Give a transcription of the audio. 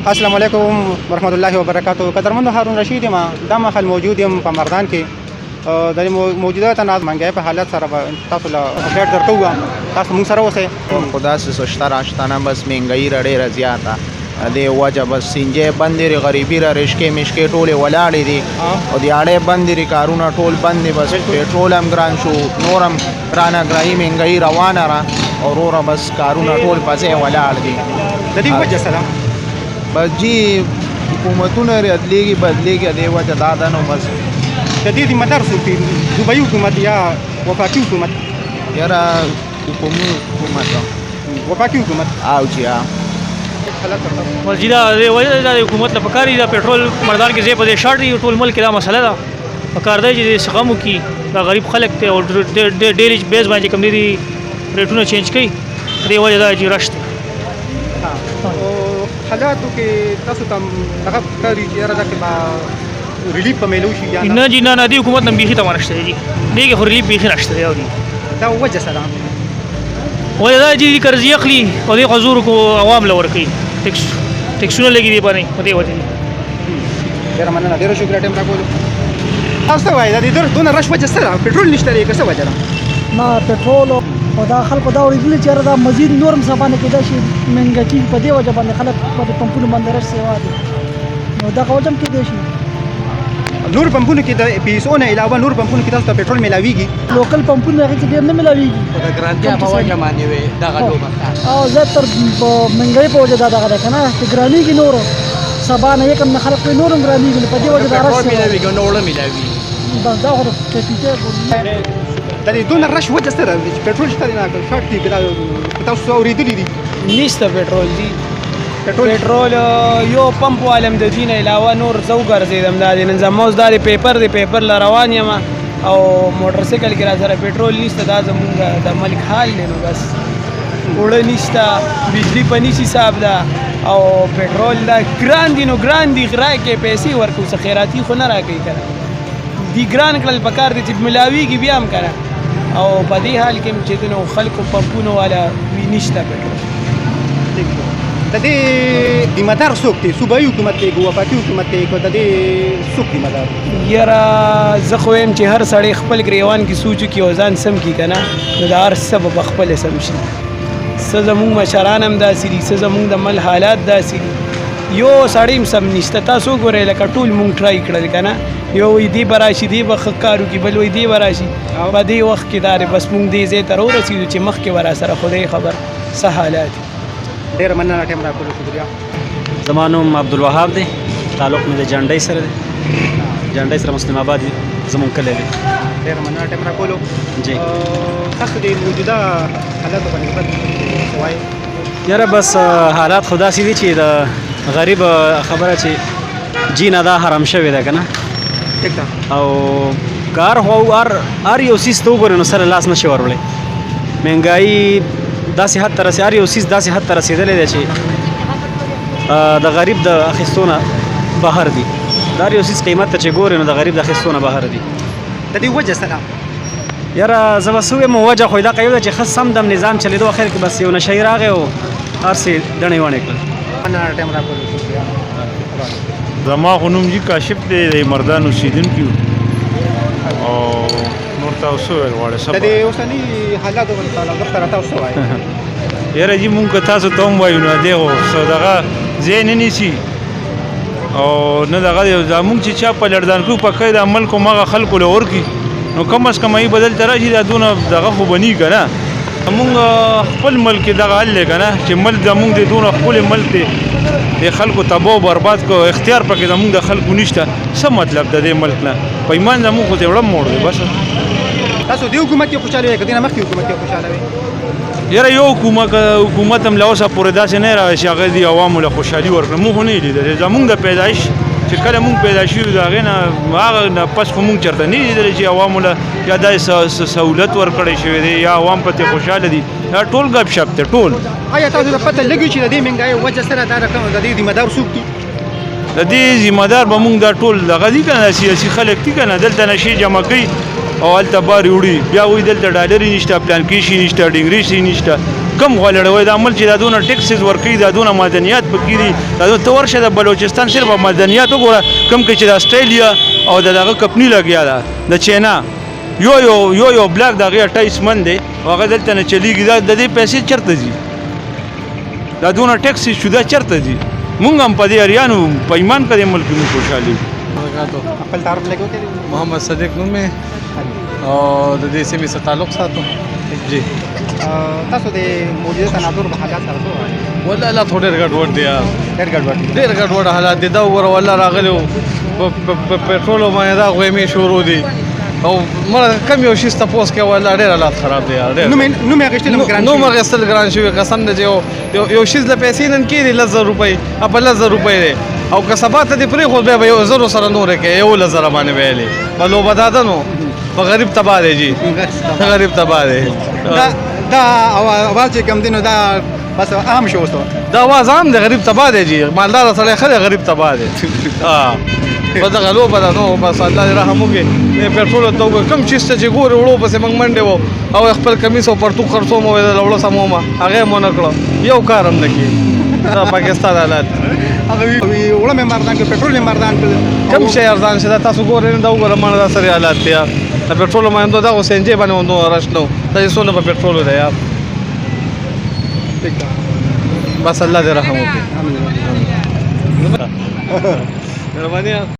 السلام علیکم ورحمت الله وبرکاتہ. قدرمنو هارون رشید یم. دا مخال موجود یم په مردان کې. د موجوده تناز منګای په حالت سره تاسو له اپډیټ درکوم. تاسو موږ سره اوسئ. خدا سے سوچتا راشتانه بس مهنګي رډې زیاته د وجه بس سینجه بندري غریبی را رشکې مشکې ټوله ولاړې دي او د اړې بندري کارونه ټول بندي بس پېټرول هم ګران شو نورم رانه ګرای مهنګي روانه را او ورو بس کارونه ټول پځه ولاړ دي. د دې وجه سره بس جی حکومتونه بدلیږي د وجه دا ده نو بس د دې ذمہدار څوک دي؟ دوبۍ حکومت یا وفاقي حکومت؟ یاره حکومت وفاقي حکومت او چې مسجد د وجه د حکومت نه پکاري د پېټرول مردان کې ځای په دې شاړ دی ټول ملک دا مسله ده. پکار دی چې سقمو کې دا غریب خلک ته او ډېری بیس باندې کم دي ریټونه چینج کړي. دې وجه دا چې رشت حالاتو کې تاسو ته هغه کاری چې یاره دا کې با ریلیف په میلو شي یا نه جی نه دی حکومت نه بیخي ته ورشته دي دغه خو ریلیف بیخي نشته دی. دا وجه سره وجه دا چې قرضې اخلي او د غزور کو عوام لور کوي ټیکسونه لګي دی باندې په دې وجه ډېر مننه. ډېر شکر ټیم راکولو. تاسو وایي دا د دونه رش وجه سره پېټرول نشته دی که څه وجه ده؟ نه پېټرول او دا خلکو دا اورېدلي چې دا مزید نورم سبانه کېدای شي مهنګه کېږي په دې وجه باندې خلک په پمپونو باندې رش سیوا دي نو دغه وجه هم کېدای شي. نور پمپونو کې د پیسو نه علاوه نور پمپونو کې تاسو ته پېټرول میلاویږي؟ لوکل پمپونه هغې کې ډېر نه میلاویږي د ګرانتیا په وجه باندې وي دغه لوبه او زیاتر مهنګۍ په وجه دا دغه ده که نه چې ګرانېږي نورو سبا نه یکم نه خلک نور هم ګرانېږي نو په دې وجه دا رش میلاویږي نو وړه میلاوي بس دا خو د کیفیت د دې دونه رش وجه سره چې پېټرول شته دی نه شاټ دي که دا تاسو اورېدلي دي؟ نشته پېټرول دي. پېټرول یو پمپ والم د دې نه علاوه نور زه وګرځېدم دا د نن زما اوس دا د پیپر له روان یم او موټر سایکل کې را سره پېټرول نشته. دا زمونږ د ملک حال دی نو بس اوړه نشته بجلي په نشي حساب ده او پېټرول دا ګران دي نو ګران دي رای کې پیسې ورکوو څه خیراتي خو نه راکوي که نه دي ګران کړل پکار دي چې میلاویږي بیا هم که نه او په دې حال کې چې نو خلکو پمپونو والا نشته پېټرول. د دې ذمہدار څوک دی؟ صوبایي حکومت دی که وفاقي حکومت دی که د دې څوک ذمہدار؟ یاره زه خو وایم چې هر سړی خپل ګریوان کې سوچ وکړي او ځان سم کړي که نه نو د هر څه به په خپله سم شي. څه زمونږ مشران هم داسې دي څه زمونږ د مل حالات داسې دي. یو سړی هم سم نشته. تاسو وګورئ لکه ټول مونږ ټرای کړل که نه یو وایي دې به راشي دې به ښه کار وکړي بل وایي دې به راشي په دې وخت کې دا بس مونږ دې ځای ته راورسېدو چې مخکې به راسره خدای خبر څه حالات دي. ډېر مننه ټیم راکولو. شکریه. زما نوم عبدالوهاب دی. تعلق مې د جنډۍ سره دی. جنډۍ سره مسلم آباد زمونږ کلی دی. ډېر مننه ټیم راکولو. جی تاسو د موجوده حالاتو باندې څه وایي؟ یاره بس حالات خو داسې دي چې د غریب خبره چې جینه دا حرام شوې ده که نه ټیک ده او کار خو هر یو څیز ته وګورې نو سره لاس نشي وروړی. مهنګایي داسې حد ته هر یو څیز داسې حد ته رسېدلی دی چې د غریب د اخیستو نه بهر دي. د هر یو څیز قیمت ته چې ګورې نو د غریب د اخیستو نه بهر دي. د دې وجه سره یاره زه به څه ویم وجه خو دا یو ده چې ښه سم دم نظام چلېدو اخر کې بس یو نشی راغی او هر څه ډڼې وڼې کړل. مننه ټیم راکولو. شکریه. زما خو نوم جي کاشف دی د مردان اوسېدونکی او نور تاسو ویل غواړئ د دې اوسني حالاتو باندې سره تاسو څه وایي؟ یاره جي مونږ که تاسو ته هم وایو نو دی خو څه دغه ځای نه نیسي او نه دغه دی زمونږ چې چا په لړزان کړو پکې د ملک همغه خلکو له ورکړي نو کم از کم ای بدل ته راشي دا دونه دغه خو بني که نه زمونږ خپل ملک کې دغه حل دی که نه چې ملک زمونږ دی دونه ښکلی ملک دی د خلکو تباه و برباد کو اختیار پکې زمونږ د خلکو نشته. څه مطلب د دې ملک نه په ایمان زمونږ خو دې وړم موړ دی. بس تاسو دې حکومت کې خوشحاله وئ که دې نه مخکې حکومت کې خوشحاله وئ؟ یاره یو حکومت هم له اوسه پورې داسې نه راغی چې هغه دې عوامو له خوشحالي ورکړه. موږ خو نه یې لیدلی زمونږ د پیدایش چې کله مونږ پیدا شوي د هغې نه هغه نه پس خو مونږ چېرته نه لیدلی چې عوامو له یا داسې سهولت ورکړی شوی دی یا عوام پهې خوشحاله دي. دا ټول ګپ شپ دی ټول. آیا تاسو ته پته لګي چې د دې مهنګایي وجه سره دا رقم د دې ذمہدار څوک دي؟ د دې ذمہدار به مونږ دا ټول دغه دي که نه سیاسي خلک دي که نه دلته نشي جمع کوي او هلته بارې وړي بیا وایي دلته ډالرې نشته پلانکې شي نشته ډنګرې شي نشته کم غوړړوي د عمل چې دا دونه ټیکسز ورکوي دا دونه معدنیات پکې دي دا ته ورشه د بلوچستان صرف معدنیات وګوره کم کې چې د استرالیا او دغه کمپنی لګیا ده د چینا یو بلاک دغه 28 من دی هغه دلته نه چلیږي دا د دې پیسې چرته دي دا دونه ټیکس شوده چرته دي مونږ هم په دې اریانو په ایمان کې ملک مو خوشحالي خپل تعارف لګو کې محمد صدیق نوم مې او د دې سیمې سره تعلق ساتو جی تاسو د موجوده تناظر په حالات سره څه وایي والله لا ډېر ګډوډ دی یار ډېر ګډوډ حالات دي دا وګوره والله راغلی و په پټرولو باندې دا غویمې شروع دي او مړه کم یو شي تپوس کې والله ډېر حالات خراب دي یار نوم اخیستل ګران شوي قسم دی چې یو شیز له پیسې نن کېدي 10,000 روپۍ په 10,000 روپۍ دی او که سبا ته دې پرېښود بیا به 1,000 سره نورې کوي 11,000 باندې ویلې په لوبه داده نو په غریب تباه دی جی غریب تباه دی دا اواز چې کم دی نو دا بس عام شو دا आवाज عام دی غریب تباه دی جی مالدار سره خره غریب تباه دی په دغه لوبه ده نو بس الله دې رحم وکړي پټرول ته وګورئ کوم چیز ته چې ګورې وړو پسې موږ منډې وو او خپل کمیس او پرتوګ خرڅوم او د لوړو سمومه هغه مو نه کړو یو کار هم نه کیږي دا پاکستان حالات وړه مې مردان کې پټرول مردان کم شي ارزان شه دا تاسو ګورئ دا وګوره مړه دا سره حالات دي د پټرول باندې دا اوسنجې باندې نو راشنو دا یې سونه په پټرول دی یار بس الله دې رحم وکړي مهرباني